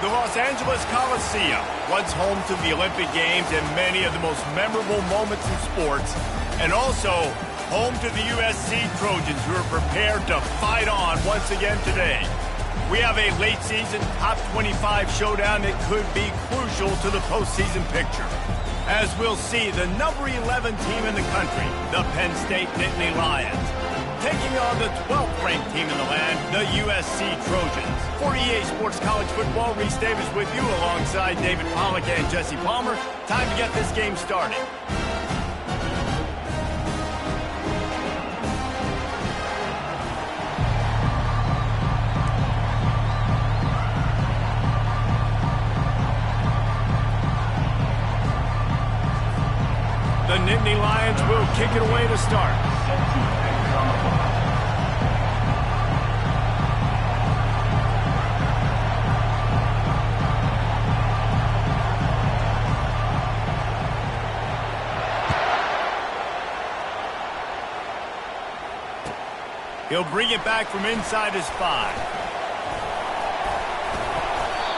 The Los Angeles Coliseum, once home to the Olympic Games and many of the most memorable moments in sports, and also home to the USC Trojans, who are prepared to fight on once again today. We have a late-season top 25 showdown that could be crucial to the postseason picture. As we'll see, the number 11 team in the country, the Penn State Nittany Lions, taking on the 12th-ranked team in the land, the USC Trojans. For EA Sports College Football, Reese Davis with you alongside David Pollack and Jesse Palmer. Time to get this game started. The Nittany Lions will kick it away to start. He'll bring it back from inside his 5.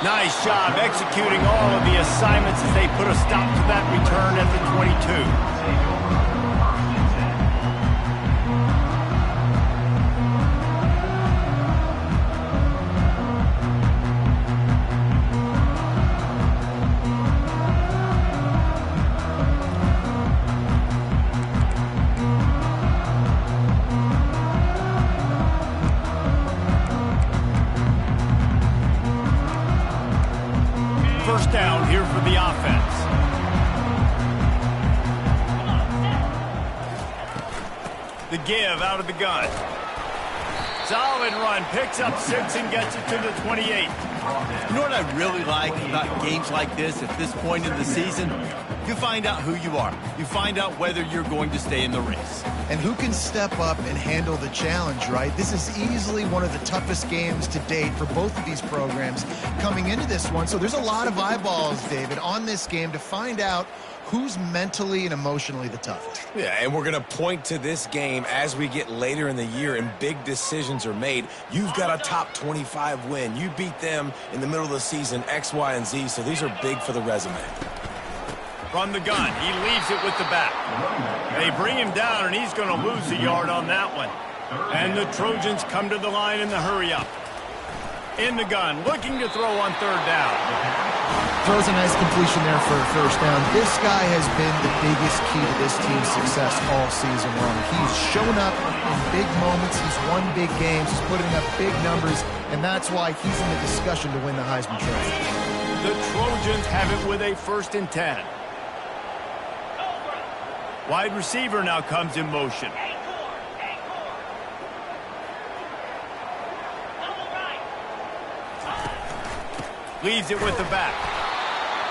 Nice job executing all of the assignments as they put a stop to that return at the 22. First down here for the offense. The give out of the gun. Solid run, picks up 6 and gets it to the 28. You know what I really like about games like this at this point in the season? You find out who you are. You find out whether you're going to stay in the race. And who can step up and handle the challenge, right? This is easily one of the toughest games to date for both of these programs coming into this one. So there's a lot of eyeballs, David, on this game to find out who's mentally and emotionally the toughest. Yeah, and we're going to point to this game as we get later in the year and big decisions are made. You've got a top 25 win. You beat them in the middle of the season, X, Y, and Z, so these are big for the resume. From the gun, he leaves it with the back. They bring him down, and he's going to lose a yard on that one. And the Trojans come to the line in the hurry-up. In the gun, looking to throw on 3rd down. Throws a nice completion there for a 1st down. This guy has been the biggest key to this team's success all season long. He's shown up in big moments. He's won big games. He's putting up big numbers, and that's why he's in the discussion to win the Heisman Trophy. The Trojans have it with a 1st and 10. Wide receiver now comes in motion. Leaves it with the back.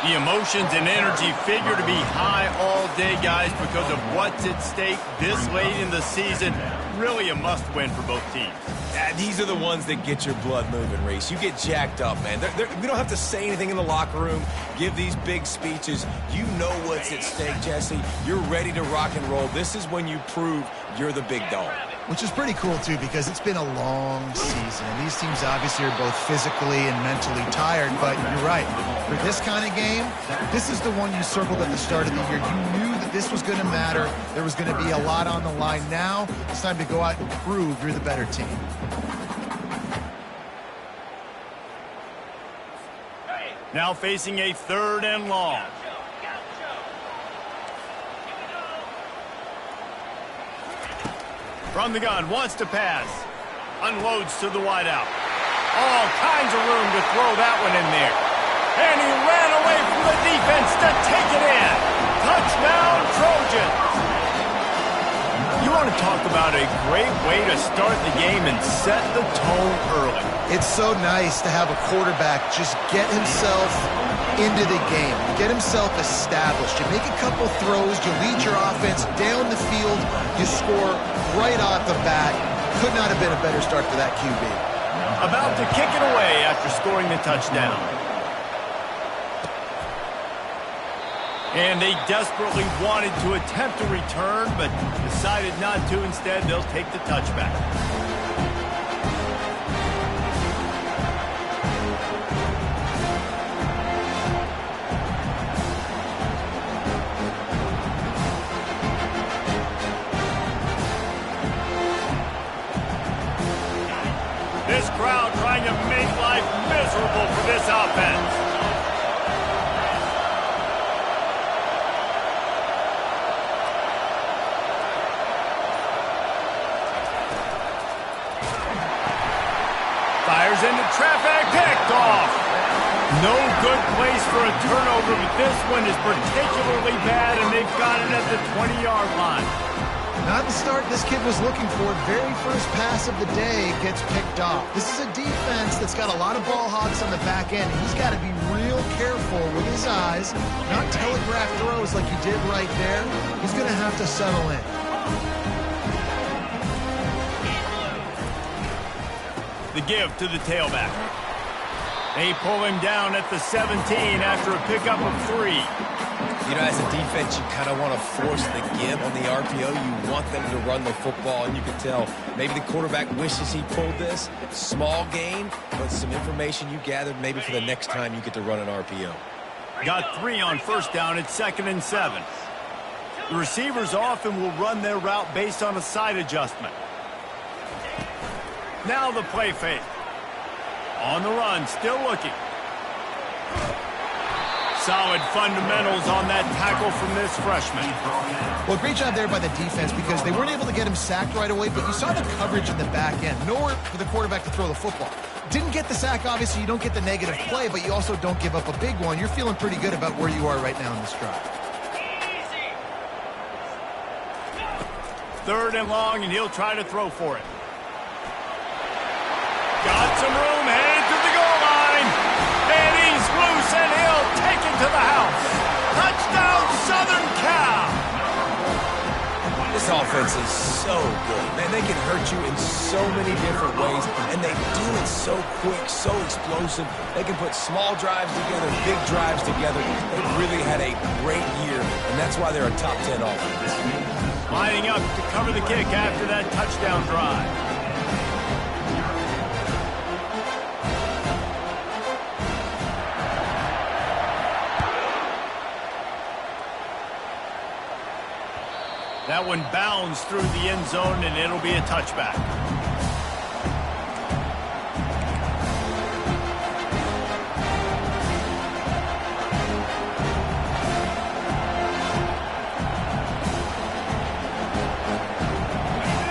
The emotions and energy figure to be high all day, guys, because of what's at stake this late in the season. Really a must-win for both teams. Yeah, these are the ones that get your blood moving, Reese. You get jacked up, man. We don't have to say anything in the locker room, give these big speeches. You know what's at stake, Jesse. You're ready to rock and roll. This is when you prove you're the big dog. Which is pretty cool, too, because it's been a long season. And these teams obviously are both physically and mentally tired, but you're right. For this kind of game, this is the one you circled at the start of the year. You knew that this was going to matter. There was going to be a lot on the line. Now it's time to go out and prove you're the better team. Now facing a 3rd and long. From the gun, wants to pass. Unloads to the wideout. All kinds of room to throw that one in there. And he ran away from the defense to take it in. Touchdown, Trojans. You want to talk about a great way to start the game and set the tone early. It's so nice to have a quarterback just get himself into the game, get himself established. You make a couple throws, you lead your offense down the field, you score right off the bat. Could not have been a better start for that QB. About to kick it away after scoring the touchdown. And they desperately wanted to attempt a return, but decided not to. Instead, they'll take the touchback. into traffic, picked off. No good place for a turnover, but this one is particularly bad, and they've got it at the 20-yard line. Not the start this kid was looking for. Very first pass of the day gets picked off. This is a defense that's got a lot of ball hogs on the back end. He's got to be real careful with his eyes, not telegraph throws like he did right there. He's going to have to settle in. The give to the tailback. They pull him down at the 17 after a pickup of 3. You know, as a defense, you kind of want to force the give on the RPO. You want them to run the football, and you can tell maybe the quarterback wishes he pulled this. Small gain, but some information you gathered maybe for the next time you get to run an RPO. Got 3 on first down at 2nd and 7. The receivers often will run their route based on a side adjustment. Now the play fake. On the run, still looking. Solid fundamentals on that tackle from this freshman. Well, great job there by the defense because they weren't able to get him sacked right away, but you saw the coverage in the back end. Nowhere for the quarterback to throw the football. Didn't get the sack, obviously. You don't get the negative play, but you also don't give up a big one. You're feeling pretty good about where you are right now in this drive. 3rd and long, and he'll try to throw for it. Got some room, headed to the goal line. And he's loose, and he'll take it to the house. Touchdown, Southern Cal. This offense is so good. Man, they can hurt you in so many different ways, and they do it so quick, so explosive. They can put small drives together, big drives together. They've really had a great year, and that's why they're a top 10 offense. Lining up to cover the kick after that touchdown drive. That one bounds through the end zone, and it'll be a touchback.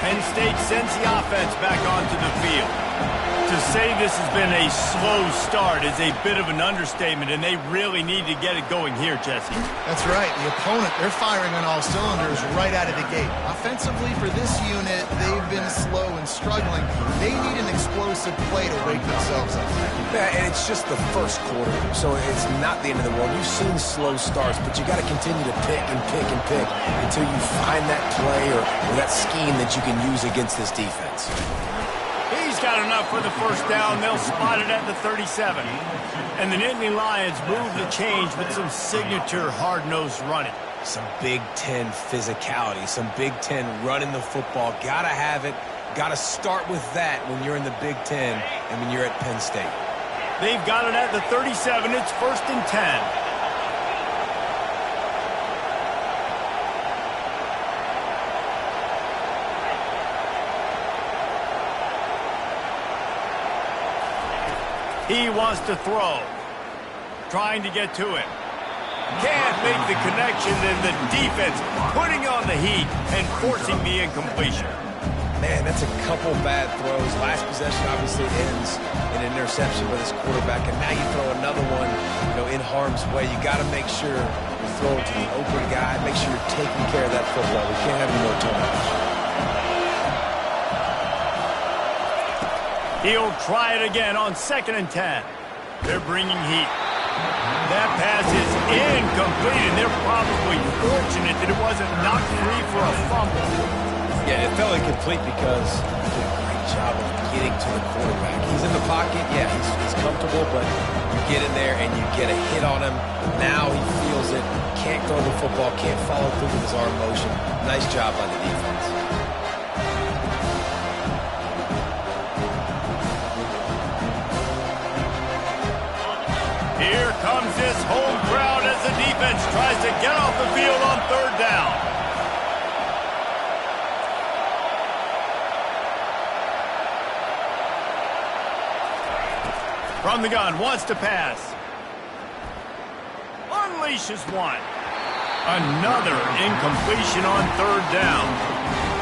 Penn State sends the offense back onto the field. To say this has been a slow start is a bit of an understatement, and they really need to get it going here, Jesse. That's right. The opponent, they're firing on all cylinders right out of the gate. Offensively, for this unit, they've been slow and struggling. They need an explosive play to wake themselves up. Yeah, and it's just the first quarter, so it's not the end of the world. You've seen slow starts, but you got to continue to pick and pick and pick until you find that play or that scheme that you can use against this defense. He's got enough for the first down. They'll spot it at the 37. And the Nittany Lions move the change with some signature hard-nosed running. Some Big Ten physicality, some Big Ten running the football. Got to have it. Got to start with that when you're in the Big Ten and when you're at Penn State. They've got it at the 37. It's 1st and 10. He wants to throw. Trying to get to it. Can't make the connection, and the defense putting on the heat and forcing the incompletion. Man, that's a couple bad throws. Last possession obviously ends in an interception by this quarterback, and now you throw another one, in harm's way. You got to make sure you throw it to the open guy. Make sure you're taking care of that football. We can't have any more turnovers. He'll try it again on 2nd and 10. They're bringing heat. That pass is incomplete, and they're probably fortunate that it wasn't knocked free for a fumble. Yeah, it felt incomplete because he did a great job of getting to the quarterback. He's in the pocket. Yeah, he's comfortable, but you get in there and you get a hit on him. Now he feels it. Can't throw the football. Can't follow through with his arm motion. Nice job by the defense. Here comes this home crowd as the defense tries to get off the field on 3rd down. From the gun, wants to pass. Unleashes one. Another incompletion on 3rd down.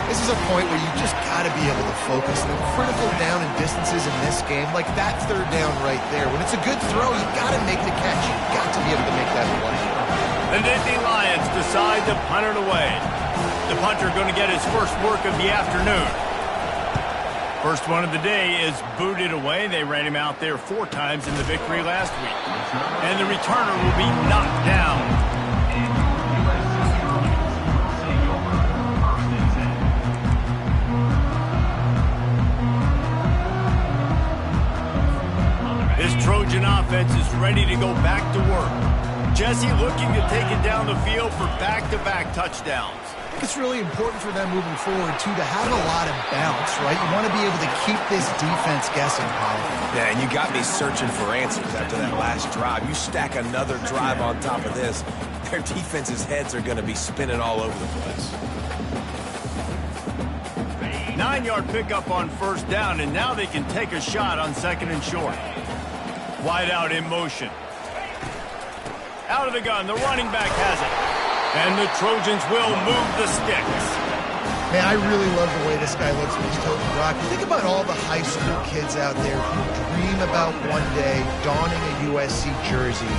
This is a point where you just got to be able to focus. The critical down and distances in this game, like that third down right there. When it's a good throw, you got to make the catch. You got to be able to make that play. The Nittany Lions decide to punt it away. The punter going to get his first work of the afternoon. First one of the day is booted away. They ran him out there 4 times in the victory last week. And the returner will be knocked down. This Trojan offense is ready to go back to work. Jesse looking to take it down the field for back-to-back touchdowns. It's really important for them moving forward, too, to have a lot of bounce, right? You want to be able to keep this defense guessing, Colin. Yeah, and you got me searching for answers after that last drive. You stack another drive on top of this, their defense's heads are going to be spinning all over the place. 9-yard pickup on first down, and now they can take a shot on second and short. Wide out in motion. Out of the gun, the running back has it. And the Trojans will move the sticks. Man, I really love the way this guy looks when he's toting the rock. Think about all the high school kids out there who dream about one day donning a USC jersey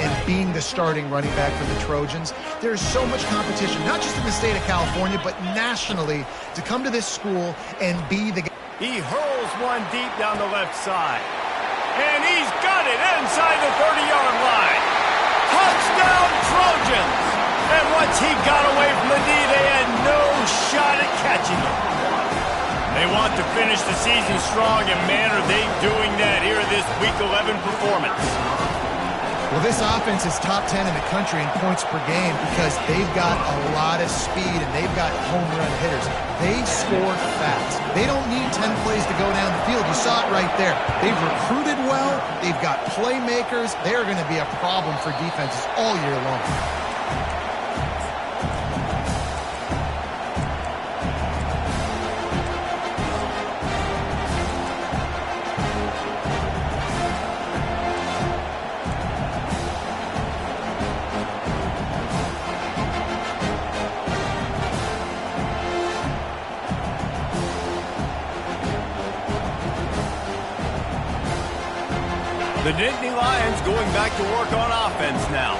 and being the starting running back for the Trojans. There's so much competition, not just in the state of California, but nationally, to come to this school and be the guy. He hurls one deep down the left side. And he's got it inside the 30-yard line. Touchdown, Trojans! And once he got away from the knee, they had no shot at catching him. They want to finish the season strong, and man, are they doing that here in this Week 11 performance. Well, this offense is top 10 in the country in points per game because they've got a lot of speed and they've got home run hitters. They score fast. They don't need 10 plays to go down the field. You saw it right there. They've recruited well. They've got playmakers. They're going to be a problem for defenses all year long. The Nittany Lions going back to work on offense now.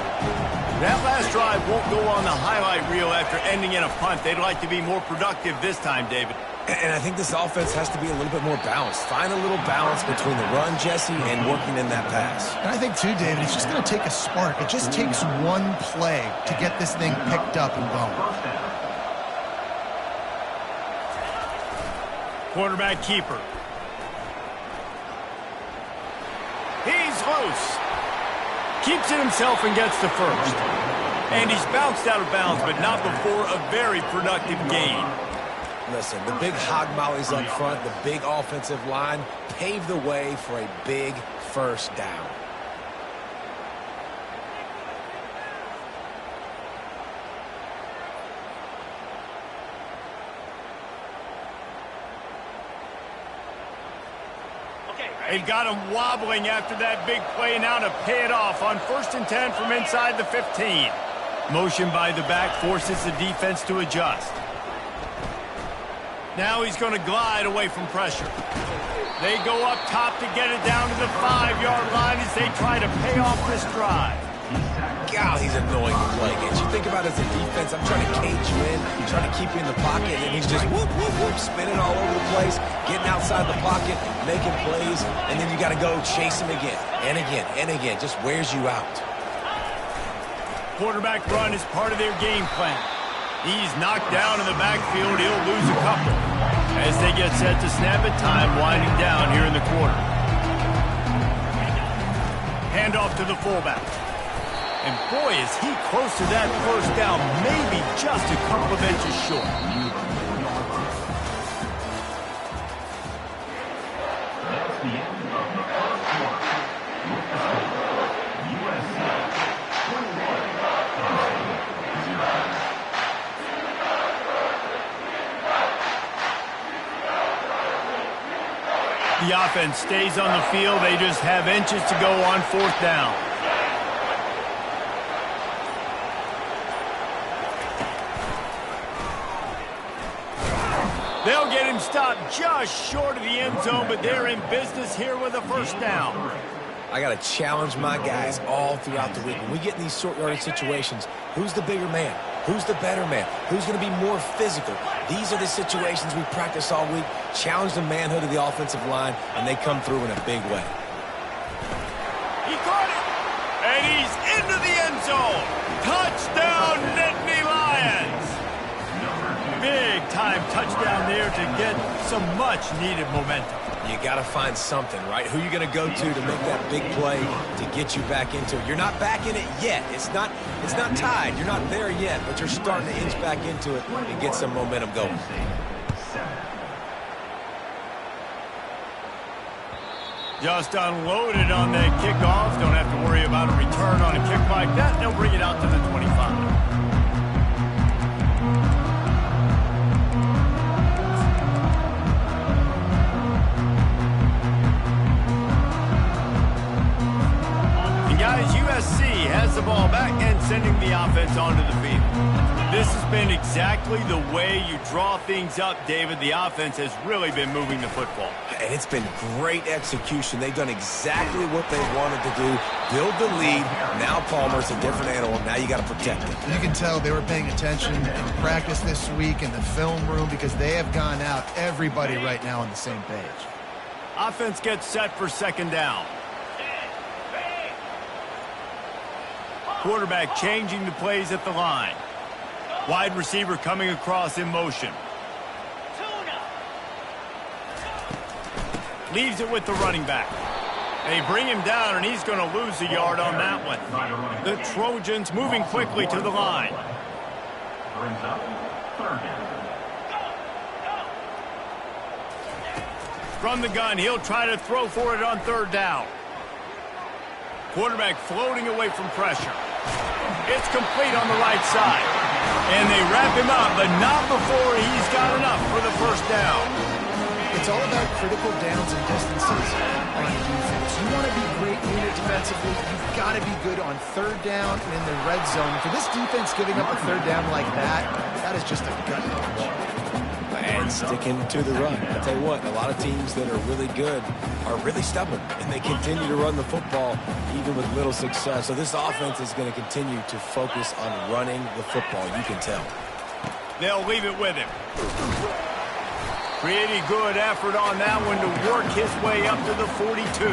That last drive won't go on the highlight reel after ending in a punt. They'd like to be more productive this time, David. And I think this offense has to be a little bit more balanced. Find a little balance between the run, Jesse, and working in that pass. And I think, too, David, it's just going to take a spark. It just takes one play to get this thing picked up and going. Quarterback keeper. He's loose. Keeps it himself and gets the first. And he's bounced out of bounds, but not before a very productive gain. Listen, the big hog mollies up front, the big offensive line, paved the way for a big first down. They've got him wobbling after that big play now to pay it off on 1st and 10 from inside the 15. Motion by the back forces the defense to adjust. Now he's going to glide away from pressure. They go up top to get it down to the 5-yard line as they try to pay off this drive. God, he's annoying to play against. You think about it as a defense, I'm trying to cage you in, trying to keep you in the pocket, and he's just whoop, whoop, whoop, spinning all over the place, getting outside the pocket, making plays, and then you got to go chase him again, and again, and again. Just wears you out. Quarterback run is part of their game plan. He's knocked down in the backfield. He'll lose a couple. As they get set to snap it, time winding down here in the quarter. Handoff to the fullback. And boy, is he close to that first down, maybe just a couple of inches short. The offense stays on the field. They just have inches to go on 4th down. They'll get him stopped just short of the end zone, but they're in business here with a first down. I got to challenge my guys all throughout the week. When we get in these short yardage situations, who's the bigger man? Who's the better man? Who's going to be more physical? These are the situations we practice all week. Challenge the manhood of the offensive line, and they come through in a big way. He caught it, and he's into the end zone. Touchdown, Nittany Lions. Big-time touchdown there to get some much-needed momentum. You got to find something, right? Who are you going to go to make that big play to get you back into it? You're not back in it yet. It's not tied. You're not there yet, but you're starting to inch back into it and get some momentum going. Just unloaded on that kickoff. Don't have to worry about a return on a kick like that. They'll bring it out to the 25. Guys, USC has the ball back and sending the offense onto the field. This has been exactly the way you draw things up, David. The offense has really been moving the football. And it's been great execution. They've done exactly what they wanted to do. Build the lead. Now Palmer's a different animal. Now you got to protect it. You can tell they were paying attention in practice this week in the film room because they have gone out, everybody right now on the same page. Offense gets set for second down. Quarterback changing the plays at the line. Wide receiver coming across in motion. Leaves it with the running back. They bring him down, and he's going to lose a yard on that one. The Trojans moving quickly to the line. From the gun, he'll try to throw for it on third down. Quarterback floating away from pressure. It's complete on the right side. And they wrap him up, but not before he's got enough for the first down. It's all about critical downs and distances on defense. You want to be great unit defensively, you've got to be good on third down and in the red zone. For this defense giving up a third down like that, that is just a gut punch. And sticking to the run. I'll tell you what, a lot of teams that are really good are really stubborn, and they continue to run the football even with little success. So this offense is going to continue to focus on running the football. You can tell. They'll leave it with him. Pretty good effort on that one to work his way up to the 42.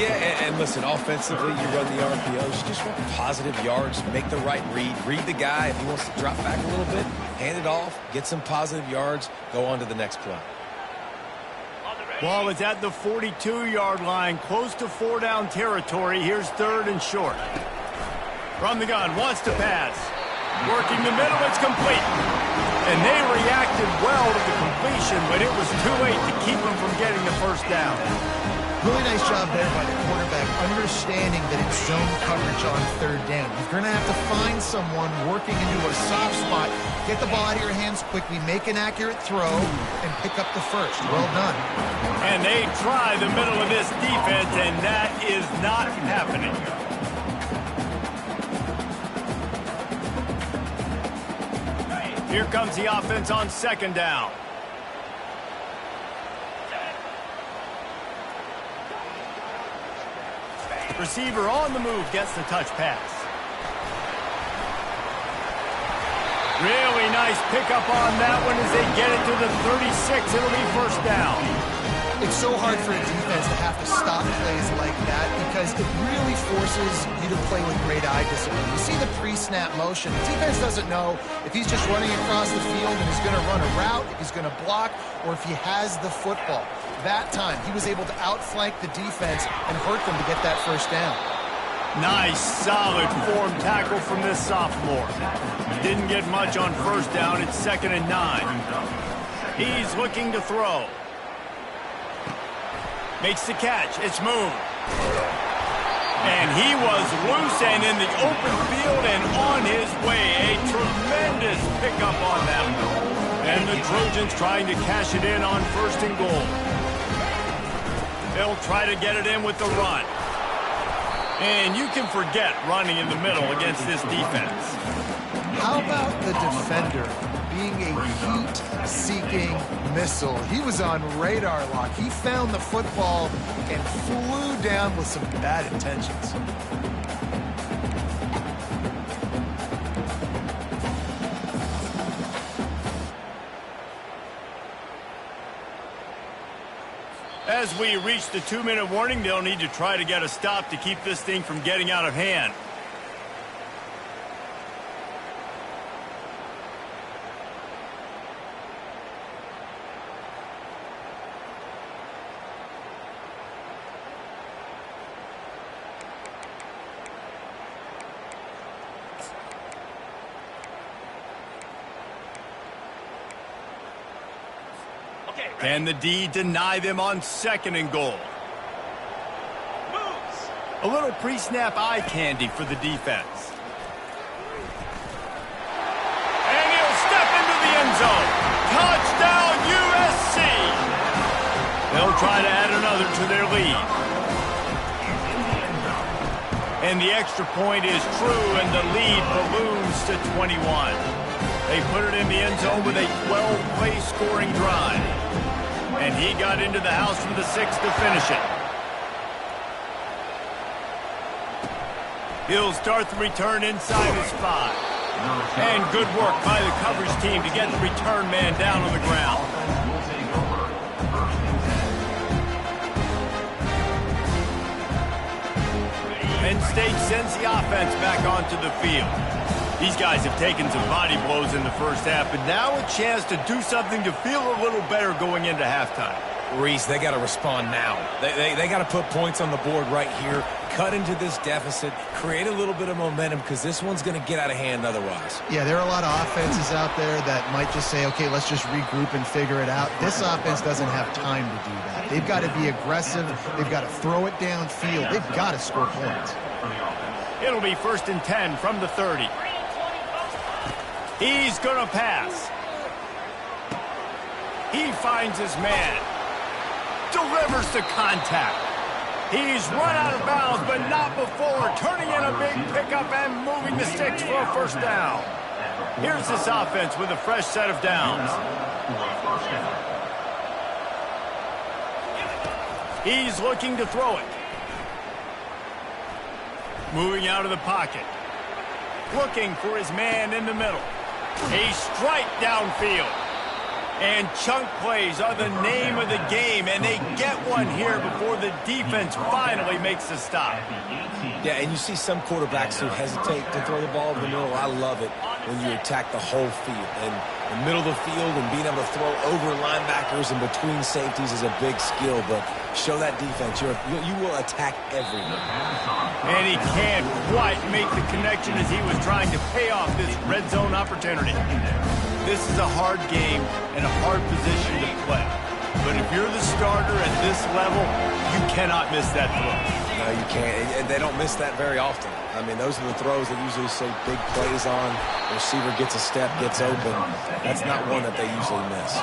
Yeah, and listen, offensively, you run the RPOs. You just want positive yards, make the right read the guy. If he wants to drop back a little bit, hand it off, get some positive yards, go on to the next play. Ball is at the 42-yard line, close to four-down territory. Here's third and short. From the gun, wants to pass. Working the middle, it's complete. And they reacted well to the completion, but it was too late to keep them from getting the first down. Really nice job there by the quarterback, understanding that it's zone coverage on third down. You're going to have to find someone working into a soft spot, get the ball out of your hands quickly, make an accurate throw, and pick up the first. Well done. And they try the middle of this defense, and that is not happening. Here comes the offense on second down. Receiver on the move gets the touch pass. Really nice pickup on that one as they get it to the 36. It'll be first down. It's so hard for a defense to have to stop plays like that because it really forces you to play with great eye discipline. You see the pre-snap motion. The defense doesn't know if he's just running across the field and is going to run a route, if he's going to block, or if he has the football. That time, he was able to outflank the defense and hurt them to get that first down. Nice, solid form tackle from this sophomore. Didn't get much on first down. It's 2nd and 9. He's looking to throw. Makes the catch. It's Moon. And he was loose and in the open field and on his way. A tremendous pickup on that one. And the Trojans trying to cash it in on 1st and goal. They'll try to get it in with the run. And you can forget running in the middle against this defense. How about the defender being a heat-seeking missile? He was on radar lock. He found the football and flew down with some bad intentions. As we reach the 2-minute warning, they'll need to try to get a stop to keep this thing from getting out of hand. Can the D deny them on 2nd and goal? A little pre-snap eye candy for the defense. And he'll step into the end zone. Touchdown, USC! They'll try to add another to their lead. And the extra point is true, and the lead balloons to 21. They put it in the end zone with a 12-play scoring drive. And he got into the house for the 6th to finish it. He'll start the return inside his 5. And good work by the coverage team to get the return man down on the ground. Penn State sends the offense back onto the field. These guys have taken some body blows in the first half, but now a chance to do something to feel a little better going into halftime. Reese, they got to respond now. They got to put points on the board right here, cut into this deficit, create a little bit of momentum, because this one's going to get out of hand otherwise. Yeah, there are a lot of offenses out there that might just say, okay, let's just regroup and figure it out. This offense doesn't have time to do that. They've got to be aggressive. They've got to throw it downfield. They've got to score points. It'll be 1st and 10 from the 30. He's going to pass. He finds his man. Delivers the contact. He's run out of bounds, but not before. Turning in a big pickup and moving the sticks for a 1st down. Here's this offense with a fresh set of downs. He's looking to throw it. Moving out of the pocket. Looking for his man in the middle. A strike downfield. And chunk plays are the name of the game, and they get one here before the defense finally makes a stop. Yeah, and you see some quarterbacks who hesitate to throw the ball over the middle. I love it when you attack the whole field. And the middle of the field and being able to throw over linebackers and between safeties is a big skill, but show that defense. You will attack everyone. And he can't quite make the connection as he was trying to pay off this red zone opportunity. This is a hard game and a hard position to play. But if you're the starter at this level, you cannot miss that throw. No, you can't. And they don't miss that very often. I mean, those are the throws that usually see big plays on. The receiver gets a step, gets open. That's not one that they usually miss.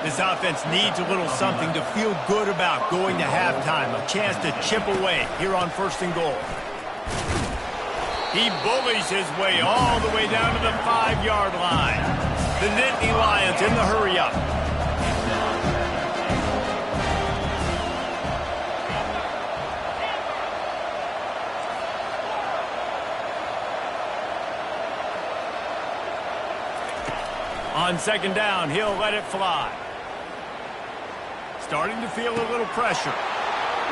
This offense needs a little something to feel good about going to halftime. A chance to chip away here on 1st and goal. He bullies his way all the way down to the 5-yard line. The Nittany Lions in the hurry-up. On 2nd down, he'll let it fly. Starting to feel a little pressure.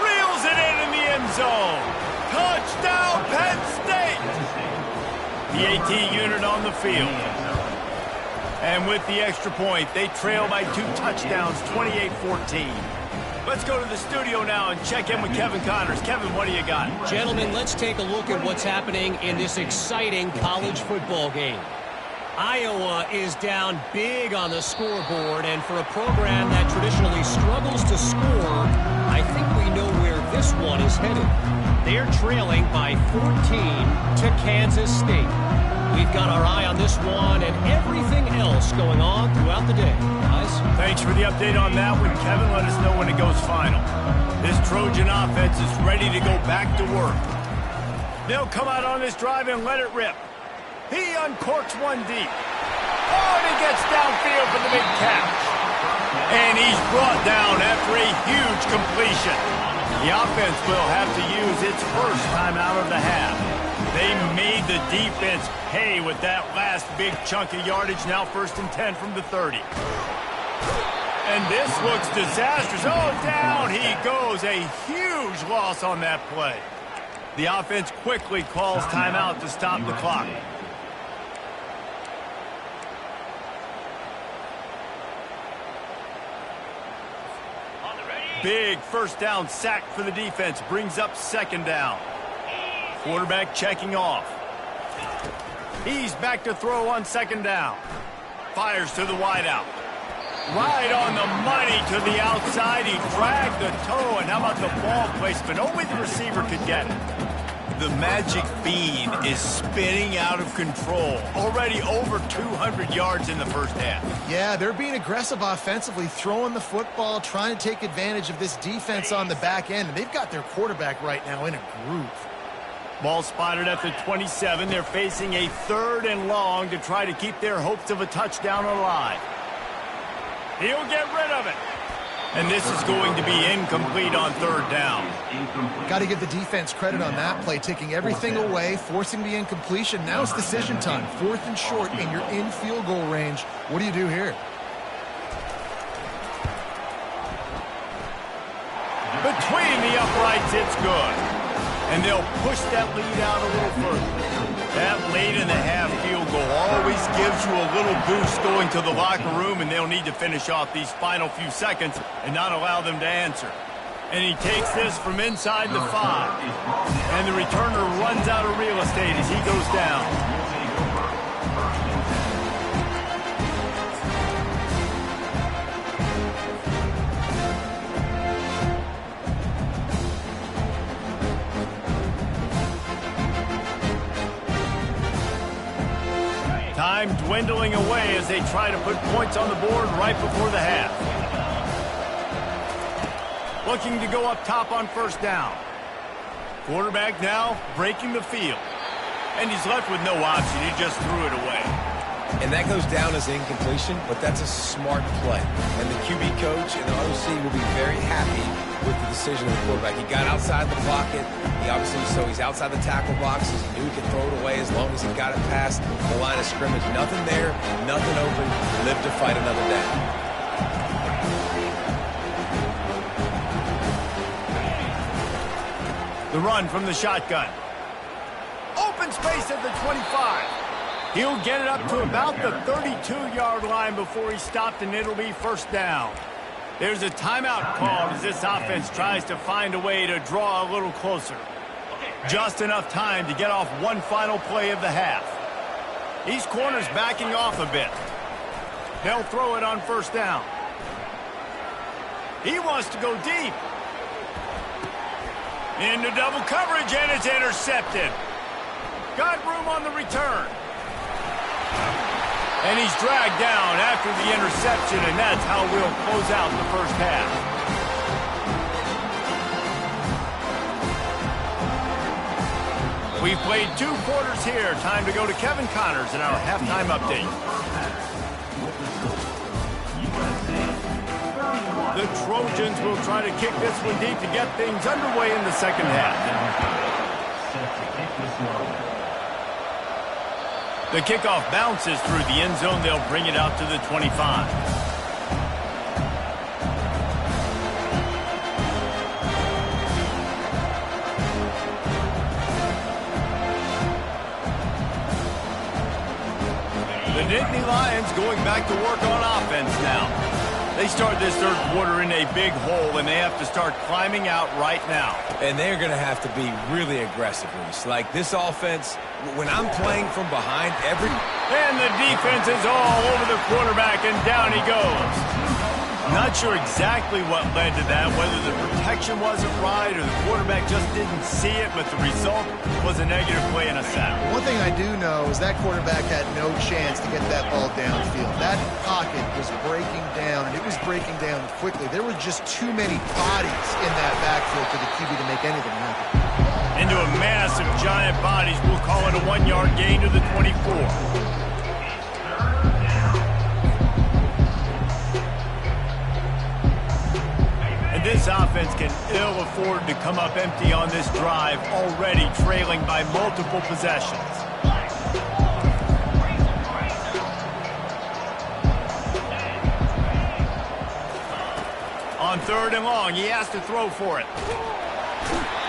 Reels it in the end zone. Touchdown, Penn State! The AT unit on the field. And with the extra point, they trail by 2 touchdowns, 28-14. Let's go to the studio now and check in with Kevin Connors. Kevin, what do you got? Gentlemen, let's take a look at what's happening in this exciting college football game. Iowa is down big on the scoreboard, and for a program that traditionally struggles to score, I think we know where this one is headed. They're trailing by 14 to Kansas State. We've got our eye on this one and everything else going on throughout the day. Guys? Thanks for the update on that one, Kevin. Let us know when it goes final. This Trojan offense is ready to go back to work. They'll come out on this drive and let it rip. He uncorks one deep. Oh, and he gets downfield for the big catch. And he's brought down after a huge completion. The offense will have to use its first timeout of the half. They made the defense pay with that last big chunk of yardage. Now 1st and 10 from the 30. And this looks disastrous. Oh, down he goes. A huge loss on that play. The offense quickly calls timeout to stop the clock. Big first down sack for the defense. Brings up 2nd down. Quarterback checking off. He's back to throw on 2nd down. Fires to the wideout. Right on the money to the outside. He dragged the toe, and how about the ball placement? Only the receiver could get it. The magic bean is spinning out of control. Already over 200 yards in the first half. Yeah, they're being aggressive offensively, throwing the football, trying to take advantage of this defense on the back end. And they've got their quarterback right now in a groove. Ball spotted at the 27. They're facing a 3rd and long to try to keep their hopes of a touchdown alive. He'll get rid of it. And this is going to be incomplete on 3rd down. Got to give the defense credit on that play, taking everything away, forcing the incompletion. Now it's decision time. 4th and short, and you're in field goal range. What do you do here? Between the uprights, it's good. And they'll push that lead out a little further. That late in the half field goal always gives you a little boost going to the locker room, and they'll need to finish off these final few seconds and not allow them to answer. And he takes this from inside the 5. And the returner runs out of real estate as he goes down. Time dwindling away as they try to put points on the board right before the half. Looking to go up top on 1st down. Quarterback now breaking the field. And he's left with no option. He just threw it away. And that goes down as incompletion, but that's a smart play. And the QB coach and the OC will be very happy with the decision of the quarterback. He got outside the pocket. He's outside the tackle box. He knew he could throw it away as long as he got it past the line of scrimmage. Nothing there, nothing open. Live to fight another day. The run from the shotgun. Open space at the 25. He'll get it up to about the 32-yard line before he stopped, and it'll be 1st down. There's a timeout called as this offense tries to find a way to draw a little closer. Just enough time to get off one final play of the half. These corners backing off a bit. They'll throw it on 1st down. He wants to go deep. Into double coverage, and it's intercepted. Got room on the return. And he's dragged down after the interception, and that's how we'll close out the first half. We've played 2 quarters here. Time to go to Kevin Connors in our halftime update. The Trojans will try to kick this one deep to get things underway in the second half. The kickoff bounces through the end zone. They'll bring it out to the 25. The Nittany Lions going back to work on offense now. They start this third quarter in a big hole, and they have to start climbing out right now. And they're going to have to be really aggressive, Reese. Like this offense, when I'm playing from behind, And the defense is all over the quarterback, and down he goes. Not sure exactly what led to that, whether the protection wasn't right or the quarterback just didn't see it, but the result was a negative play and a sack. One thing I do know is that quarterback had no chance to get that ball downfield. That pocket was breaking down, and it was breaking down quickly. There were just too many bodies in that backfield for the QB to make anything happen. Into a mass of giant bodies, we'll call it a 1-yard gain to the 24. This offense can ill afford to come up empty on this drive, already trailing by multiple possessions. On 3rd and long, he has to throw for it.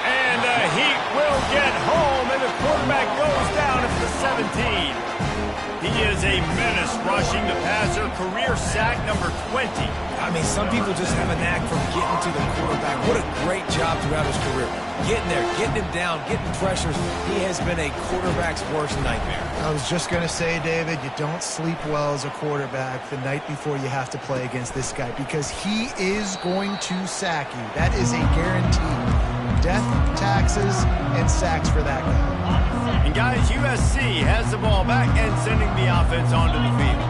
And the Heat will get home, and the quarterback goes down at the 17. He is a menace rushing the passer, career sack number 20. I mean, some people just have a knack for getting to the quarterback. What a great job throughout his career. Getting there, getting him down, getting pressures. He has been a quarterback's worst nightmare. I was just going to say, David, you don't sleep well as a quarterback the night before you have to play against this guy because he is going to sack you. That is a guarantee. Death, taxes, and sacks for that guy. And guys, USC has the ball back and sending the offense onto the field.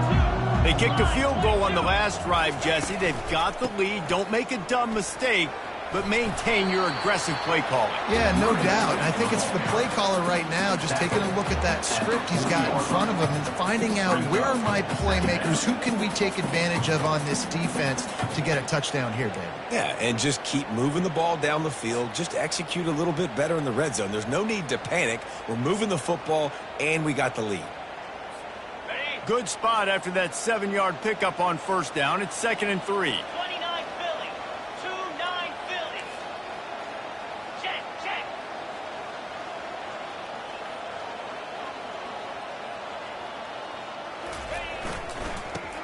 They kicked a field goal on the last drive, Jesse. They've got the lead. Don't make a dumb mistake, but maintain your aggressive play calling. Yeah, no doubt. And I think it's the play caller right now just taking a look at that script he's got in front of him and finding out where are my playmakers, who can we take advantage of on this defense to get a touchdown here, David. Yeah, and just keep moving the ball down the field. Just execute a little bit better in the red zone. There's no need to panic. We're moving the football, and we got the lead. Good spot after that 7-yard pickup on 1st down. It's 2nd and 3. 29 Philly. 2-9 Philly. Check, check.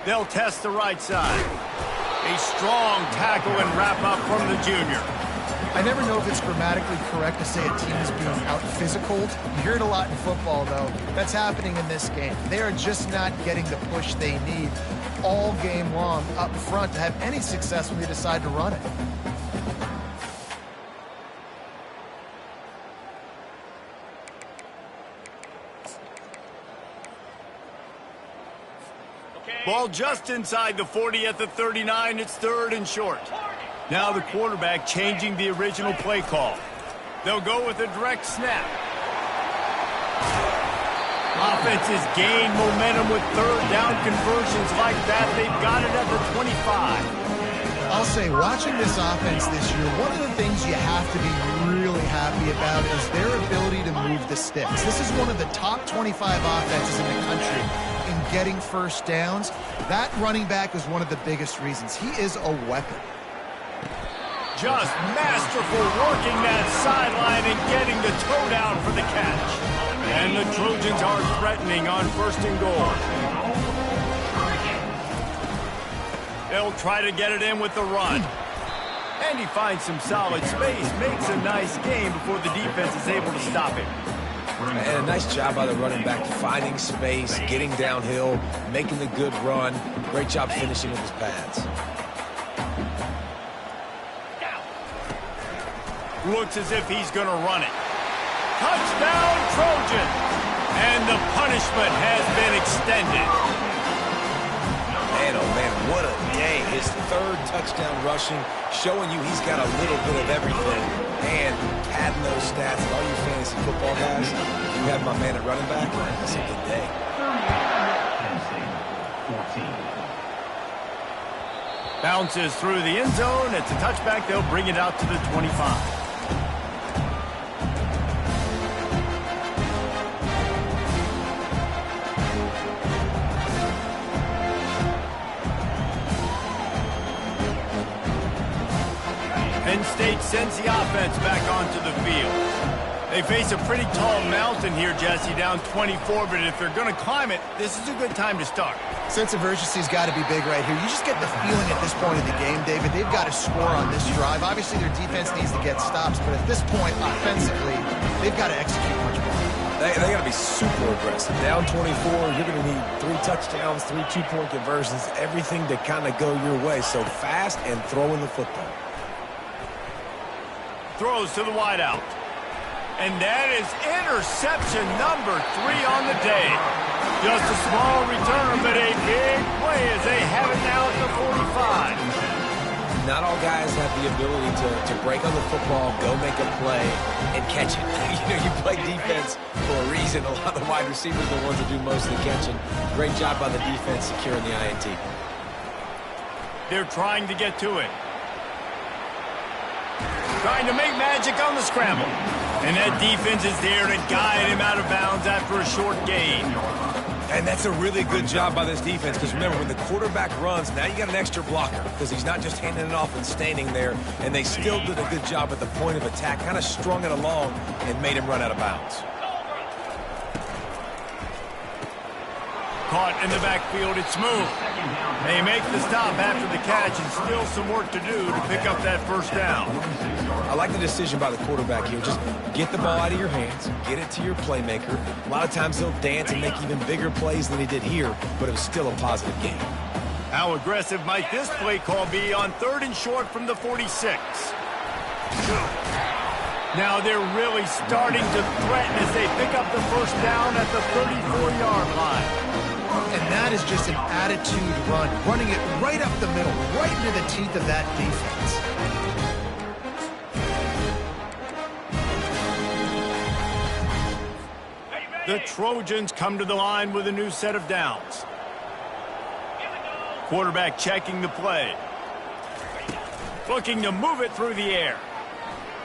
They'll test the right side. A strong tackle and wrap up from the junior. I never know if it's grammatically correct to say a team is being out-physicaled. You hear it a lot in football, though. That's happening in this game. They are just not getting the push they need all game long up front to have any success when they decide to run it. Ball just inside the 40 at the 39. It's 3rd and short. Now the quarterback changing the original play call. They'll go with a direct snap. Offenses gain momentum with 3rd down conversions like that. They've got it at the 25. I'll say, watching this offense this year, one of the things you have to be really happy about is their ability to move the sticks. This is one of the top 25 offenses in the country in getting 1st downs. That running back is one of the biggest reasons. He is a weapon. Just masterful working that sideline and getting the toe down for the catch. And the Trojans are threatening on 1st and goal. They'll try to get it in with the run. And he finds some solid space, makes a nice game before the defense is able to stop him. And a nice job by the running back, finding space, getting downhill, making the good run. Great job finishing with his pads. Looks as if he's going to run it. Touchdown, Trojan! And the punishment has been extended. Man, oh man, what a day. His 3rd touchdown rushing, showing you he's got a little bit of everything. And padding those stats, and all you fantasy football guys, you have my man at running back, that's a good day. Bounces through the end zone. It's a touchback. They'll bring it out to the 25. Penn State sends the offense back onto the field. They face a pretty tall mountain here, Jesse, down 24, but if they're going to climb it, this is a good time to start. Sense of urgency's got to be big right here. You just get the feeling at this point of the game, David, they've got to score on this drive. Obviously, their defense needs to get stops, but at this point, offensively, they've got to execute much more. They got to be super aggressive. Down 24, you're going to need 3 touchdowns, 3 two-point conversions, everything to kind of go your way. So fast and throwing the football. Throws to the wideout. And that is interception number 3 on the day. Just a small return, but a big play as they have it now at the 45. Not all guys have the ability to break on the football, go make a play, and catch it. You play defense for a reason. A lot of the wide receivers are the ones that do most of the catching. Great job by the defense securing the INT. They're trying to get to it. Trying to make magic on the scramble. And that defense is there to guide him out of bounds after a short gain. And that's a really good job by this defense, because remember, when the quarterback runs, now you got an extra blocker, because he's not just handing it off and standing there, and they still did a good job at the point of attack, kind of strung it along and made him run out of bounds. Caught in the backfield, it's smooth. They make the stop after the catch, and still some work to do to pick up that first down. I like the decision by the quarterback here. Just get the ball out of your hands, get it to your playmaker. A lot of times he'll dance and make even bigger plays than he did here, but it was still a positive game. How aggressive might this play call be on 3rd and short from the 46? Now they're really starting to threaten as they pick up the first down at the 34-yard line. And that is just an attitude run, running it right up the middle, right into the teeth of that defense. The Trojans come to the line with a new set of downs. Quarterback checking the play. Looking to move it through the air.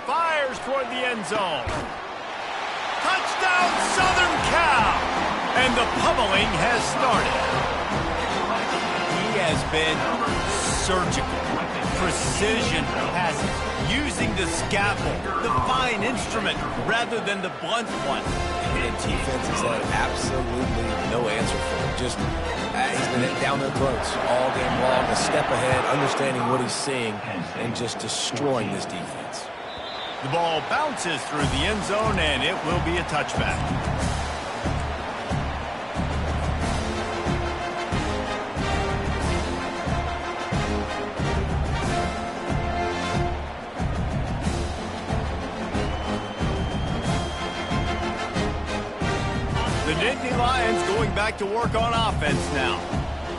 Fires toward the end zone. Touchdown, Southern Cal! And the pummeling has started. He has been surgical. Precision passes. Using the scaffold, the fine instrument, rather than the blunt one. And defense has had absolutely no answer for him. Just, he's been hitting down their throats all game long, a step ahead, understanding what he's seeing, and just destroying this defense. The ball bounces through the end zone, and it will be a touchback. The Nittany Lions going back to work on offense now.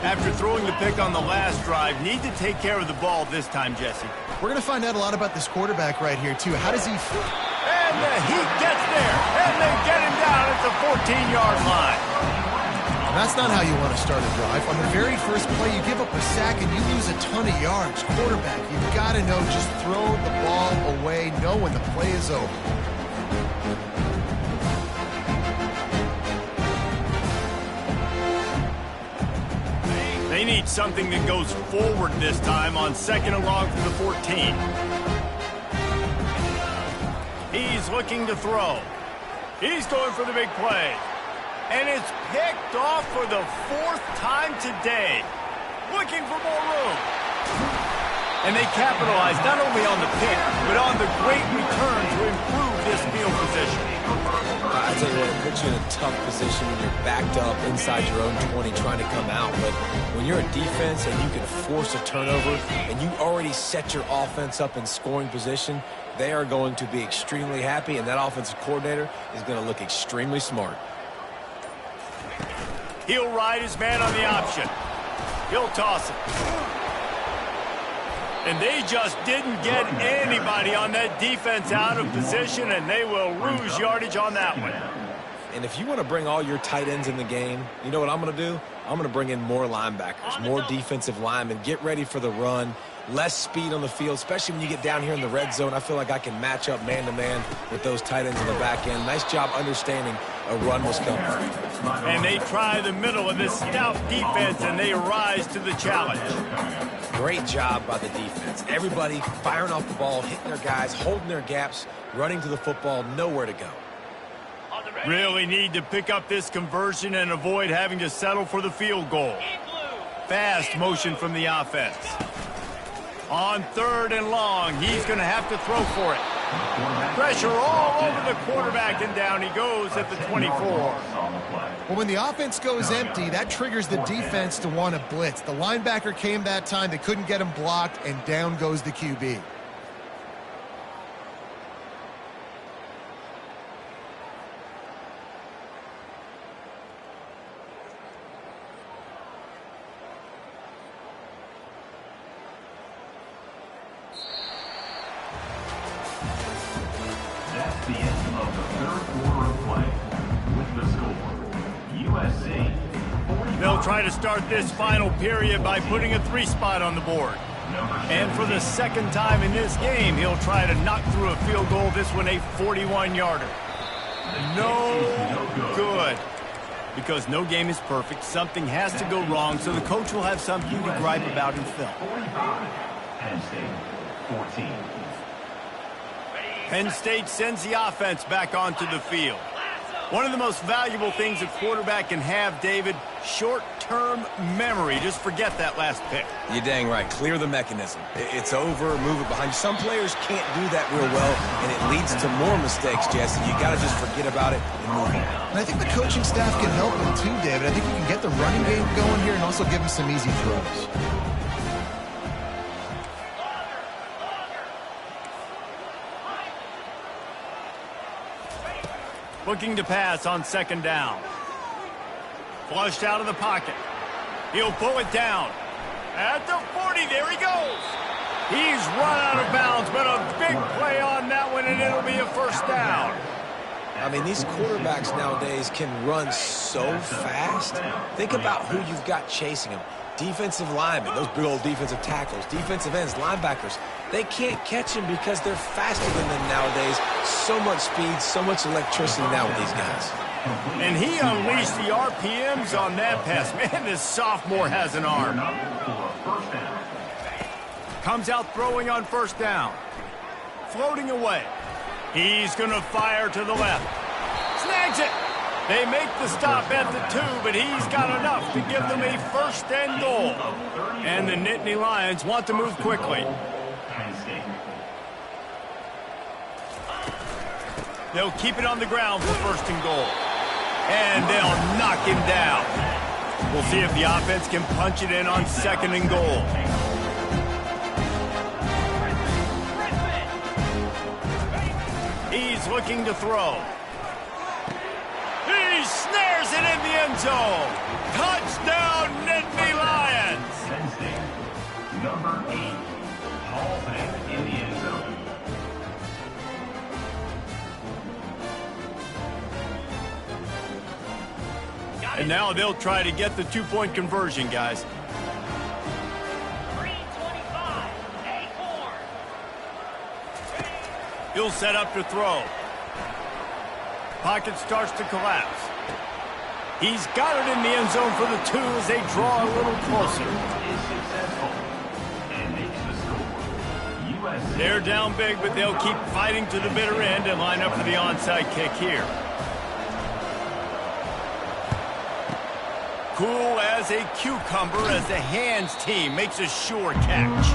After throwing the pick on the last drive, need to take care of the ball this time, Jesse. We're going to find out a lot about this quarterback right here, too. How does he... And the heat gets there, and they get him down at the 14-yard line. That's not how you want to start a drive. On the very first play, you give up a sack and you lose a ton of yards. Quarterback, you've got to know, just throw the ball away, know when the play is over. They need something that goes forward this time on 2nd and long from the 14. He's looking to throw. He's going for the big play. And it's picked off for the 4th time today. Looking for more room. And they capitalize not only on the pick, but on the great return to improve this field position. I tell you what, it puts you in a tough position when you're backed up inside your own 20 trying to come out. But when you're a defense and you can force a turnover and you already set your offense up in scoring position, they are going to be extremely happy, and that offensive coordinator is going to look extremely smart. He'll ride his man on the option. He'll toss it. And they just didn't get anybody on that defense out of position, and they will lose yardage on that one. And if you want to bring all your tight ends in the game, you know what I'm going to do? I'm going to bring in more linebackers, more defensive linemen, get ready for the run, less speed on the field, especially when you get down here in the red zone. I feel like I can match up man-to-man with those tight ends in the back end. Nice job understanding a run was coming. And they try the middle of this stout defense, and they rise to the challenge. Great job by the defense. Everybody firing off the ball, hitting their guys, holding their gaps, running to the football, nowhere to go. Really need to pick up this conversion and avoid having to settle for the field goal. Fast motion from the offense. On 3rd and long, he's going to have to throw for it. Pressure all over the quarterback, and down he goes at the 24. Well, when the offense goes empty, that triggers the defense to want to blitz. The linebacker came that time. They couldn't get him blocked, and down goes the QB. the end of the third quarter of play. With the score, USC 45. They'll try to start this final period by putting a 3 spot on the board. And for the second time in this game, he'll try to knock through a field goal, this one a 41-yarder. No good. Because no game is perfect, something has to go wrong, so the coach will have something to gripe about in film. 45. Penn State 14. Penn State sends the offense back onto the field. One of the most valuable things a quarterback can have, David, short-term memory. Just forget that last pick. You're dang right. Clear the mechanism. It's over, move it behind you. Some players can't do that real well, and it leads to more mistakes, Jesse. You got to just forget about it and move on. And I think the coaching staff can help him too, David. I think you can get the running game going here and also give him some easy throws. Looking to pass on second down. Flushed out of the pocket. He'll pull it down. At the 40, there he goes. He's run out of bounds, but a big play on that one, and it'll be a first down. I mean, these quarterbacks nowadays can run so fast. Think about who you've got chasing them. Defensive linemen, those big old defensive tackles, defensive ends, linebackers. They can't catch him because they're faster than them nowadays. So much speed, so much electricity now with these guys. And he unleashed the RPMs on that pass. Man, this sophomore has an arm. Comes out throwing on first down. Floating away. He's going to fire to the left. Snags it. They make the stop at the 2, but he's got enough to give them a first and goal. And the Nittany Lions want to move quickly. They'll keep it on the ground for first and goal. And they'll knock him down. We'll see if the offense can punch it in on second and goal. He's looking to throw. He snares it in the end zone. Touchdown, Nittany Lions. Penn State, number 8, Hall back in the end zone. And now they'll try to get the 2-point conversion, guys. 325, Acorn. He'll set up to throw. Pocket starts to collapse. He's got it in the end zone for the 2 as they draw a little closer. Is successful and makes the score. USC. They're down big, but they'll keep fighting to the bitter end and line up for the onside kick here. Cool as a cucumber as the hands team makes a sure catch.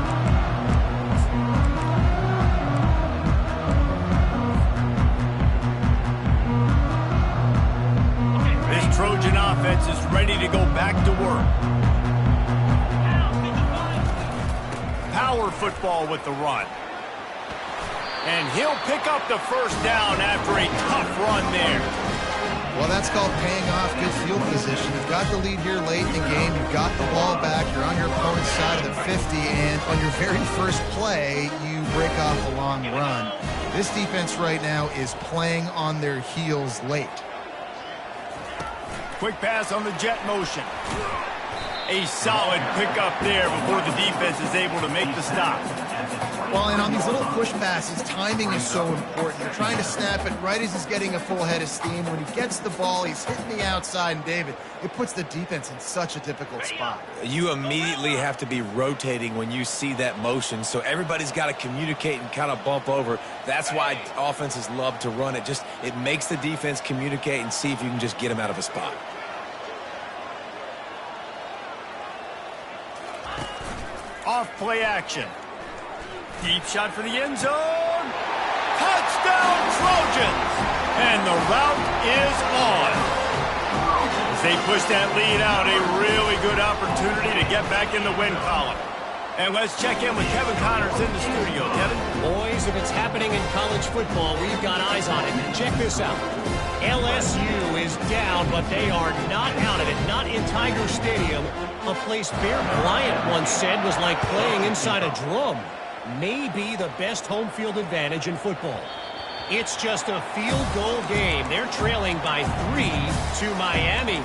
This Trojan offense is ready to go back to work. Power football with the run. And he'll pick up the first down after a tough run there. Well, that's called paying off good field position. You've got the lead here late in the game. You've got the ball back. You're on your opponent's side of the 50, and on your very first play, you break off a long run. This defense right now is playing on their heels late. Quick pass on the jet motion. A solid pickup there before the defense is able to make the stop. Well, and on these little push passes, timing is so important. You're trying to snap it right as he's getting a full head of steam. When he gets the ball, he's hitting the outside, and David, it puts the defense in such a difficult spot. You immediately have to be rotating when you see that motion, so everybody's got to communicate and kind of bump over. That's why offenses love to run it. It makes the defense communicate and see if you can just get him out of a spot. Off play action. Deep shot for the end zone. Touchdown, Trojans! And the route is on. As they push that lead out, a really good opportunity to get back in the win column. And let's check in with Kevin Connors in the studio. Kevin? Boys, if it's happening in college football, we've got eyes on it. Check this out. LSU is down, but they are not out of it. Not in Tiger Stadium, a place Bear Bryant once said was like playing inside a drum. Maybe the best home field advantage in football. It's just a field goal game. They're trailing by 3 to Miami.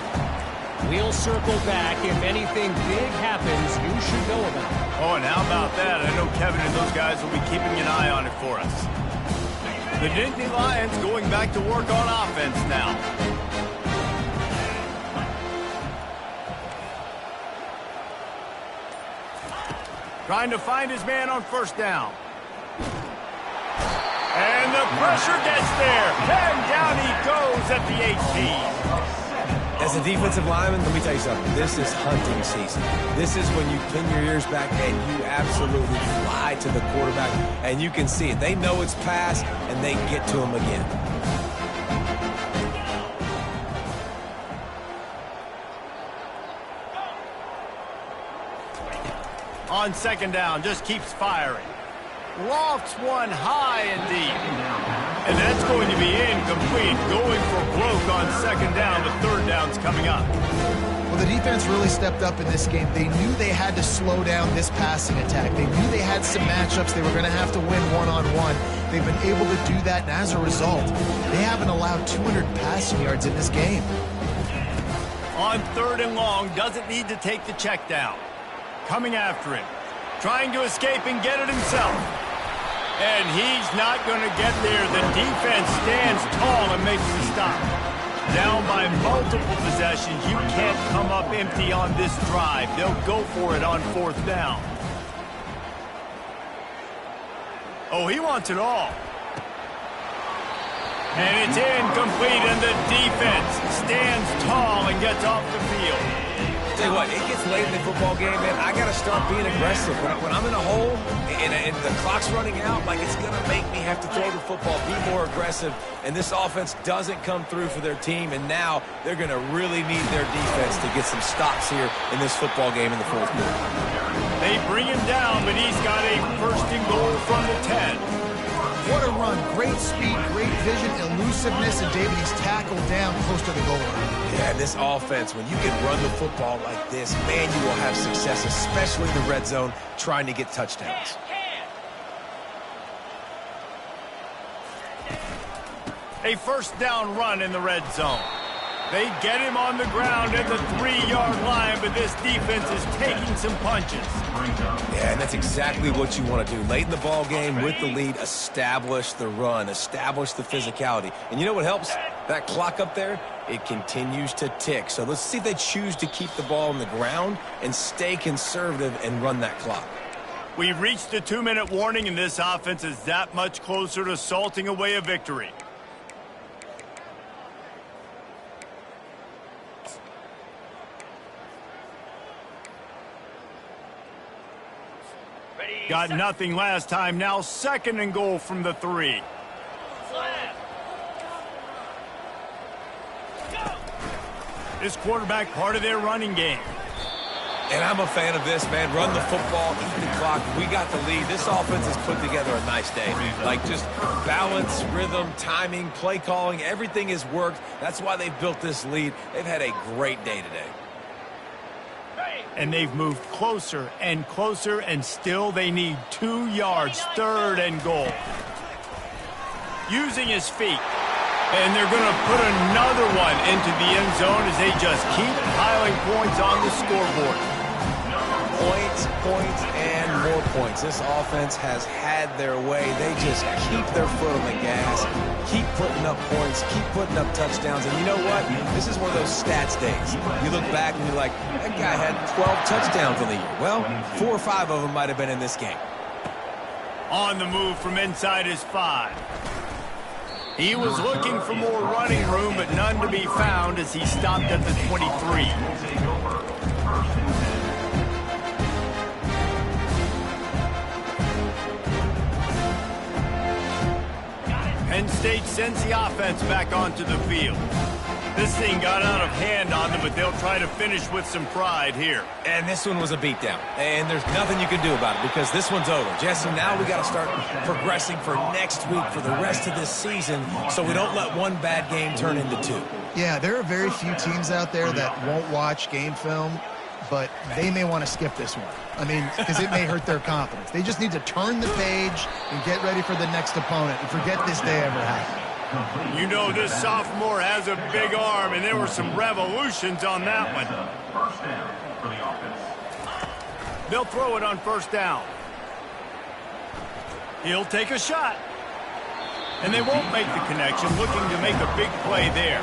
We'll circle back. If anything big happens, you should know about it. Oh, and how about that? I know Kevin and those guys will be keeping an eye on it for us. The Nittany Lions going back to work on offense now. Trying to find his man on first down. And the pressure gets there. And down he goes at the 18. As a defensive lineman, let me tell you something. This is hunting season. This is when you pin your ears back and you absolutely fly to the quarterback, and you can see it. They know it's pass, and they get to him again. On second down, just keeps firing. Lofts one high and deep. And that's going to be incomplete. Going for broke on second down. The third down's coming up. Well, the defense really stepped up in this game. They knew they had to slow down this passing attack. They knew they had some matchups they were going to have to win one-on-one. They've been able to do that, and as a result, they haven't allowed 200 passing yards in this game. On third and long, doesn't need to take the check down. Coming after him. Trying to escape and get it himself. And he's not going to get there. The defense stands tall and makes the stop. Down by multiple possessions. You can't come up empty on this drive. They'll go for it on fourth down. Oh, he wants it all. And it's incomplete, and the defense stands tall and gets off the field. Tell you what, it gets late in the football game, man. I got to start being aggressive. When I'm in a hole and the clock's running out, like, it's going to make me have to throw the football, be more aggressive. And this offense doesn't come through for their team, and now they're going to really need their defense to get some stops here in this football game in the fourth quarter. They bring him down, but he's got a first and goal from the 10. What a run. Great speed, great vision, elusiveness, and David, he's tackled down close to the goal line. Yeah, this offense, when you can run the football like this, man, you will have success, especially in the red zone, trying to get touchdowns. A first down run in the red zone. They get him on the ground at the 3-yard line, but this defense is taking some punches. Yeah, and that's exactly what you want to do. Late in the ball game with the lead, establish the run, establish the physicality. And you know what helps? That clock up there, it continues to tick. So let's see if they choose to keep the ball on the ground and stay conservative and run that clock. We've reached the 2-minute warning, and this offense is that much closer to salting away a victory. Got nothing last time. Now second and goal from the 3. This quarterback part of their running game. And I'm a fan of this, man. Run the football, eat the clock. We got the lead. This offense has put together a nice day. Like, just balance, rhythm, timing, play calling, everything has worked. That's why they've built this lead. They've had a great day today. And they've moved closer and closer, and still they need 2 yards, third and goal. Using his feet. And they're going to put another one into the end zone as they just keep piling points on the scoreboard. Points, points, and more points. This offense has had their way. They just keep their foot on the gas, keep putting up points, keep putting up touchdowns. And you know what? This is one of those stats days. You look back and you're like, that guy had 12 touchdowns in the year. Well, 4 or 5 of them might have been in this game. On the move from inside his 5. He was looking for more running room, but none to be found as he stopped at the 23. Penn State sends the offense back onto the field. This thing got out of hand on them, but they'll try to finish with some pride here. And this one was a beatdown. And there's nothing you can do about it because this one's over. Jesse, now we got to start progressing for next week, for the rest of this season, so we don't let one bad game turn into 2. Yeah, there are very few teams out there that won't watch game film but they may want to skip this one. I mean, because it may hurt their confidence. They just need to turn the page and get ready for the next opponent and forget this day ever happened. You know this sophomore has a big arm, and there were some revolutions on that one. First down for the offense. They'll throw it on first down. He'll take a shot. And they won't make the connection, looking to make a big play there.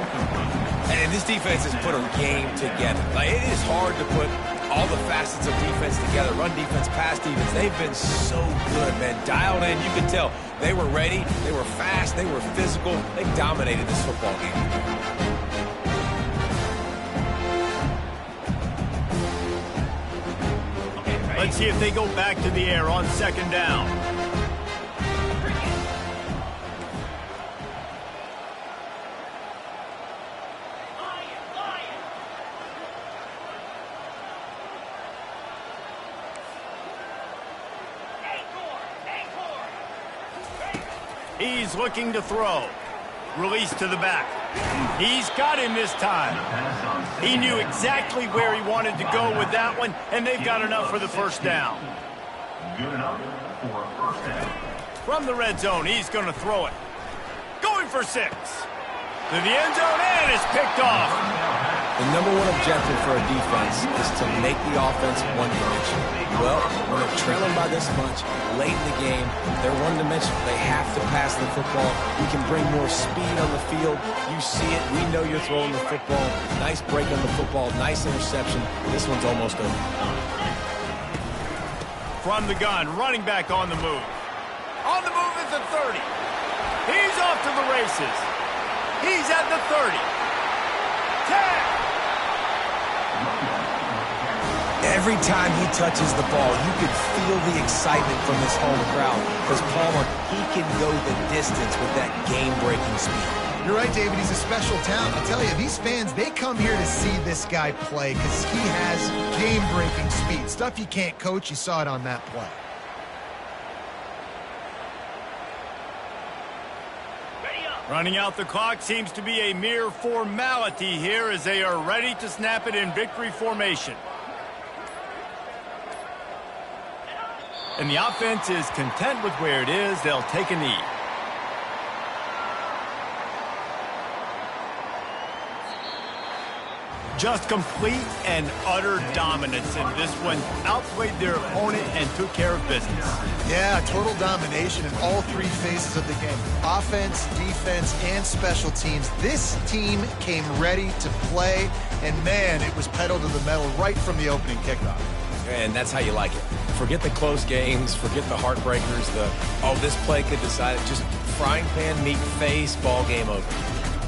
And this defense has put a game together. Like, it is hard to put all the facets of defense together. Run defense, pass defense. They've been so good, man. Dialed in. You can tell they were ready. They were fast. They were physical. They dominated this football game. Let's see if they go back to the air on second down. He's looking to throw. Release to the back. He's got him this time. He knew exactly where he wanted to go with that one, and they've got enough for the first down. Good enough for a first down. From the red zone, he's going to throw it. Going for 6. To the end zone, and it's picked off. The number one objective for a defense is to make the offense one-dimensional. Well, when they're trailing by this much, late in the game, they're one-dimensional. They have to pass the football. You can bring more speed on the field. You see it. We know you're throwing the football. Nice break on the football. Nice interception. This one's almost over. From the gun, running back on the move. On the move at the 30. He's off to the races. He's at the 30. 10. Every time he touches the ball, you can feel the excitement from this home crowd. Because Palmer, he can go the distance with that game-breaking speed. You're right, David. He's a special talent. I'll tell you, these fans, they come here to see this guy play because he has game-breaking speed. Stuff you can't coach. You saw it on that play. Running out the clock seems to be a mere formality here as they are ready to snap it in victory formation. And the offense is content with where it is. They'll take a knee. Just complete and utter dominance in this one. Outplayed their opponent and took care of business. Yeah, total domination in all 3 phases of the game. Offense, defense, and special teams. This team came ready to play, and man, it was pedal to the metal right from the opening kickoff. And that's how you like it. Forget the close games, forget the heartbreakers, this play could decide it. Just frying pan, meat face, ball game over.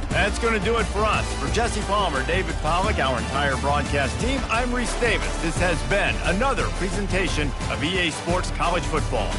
That's going to do it for us. For Jesse Palmer, David Pollack, our entire broadcast team, I'm Reese Davis. This has been another presentation of EA Sports College Football.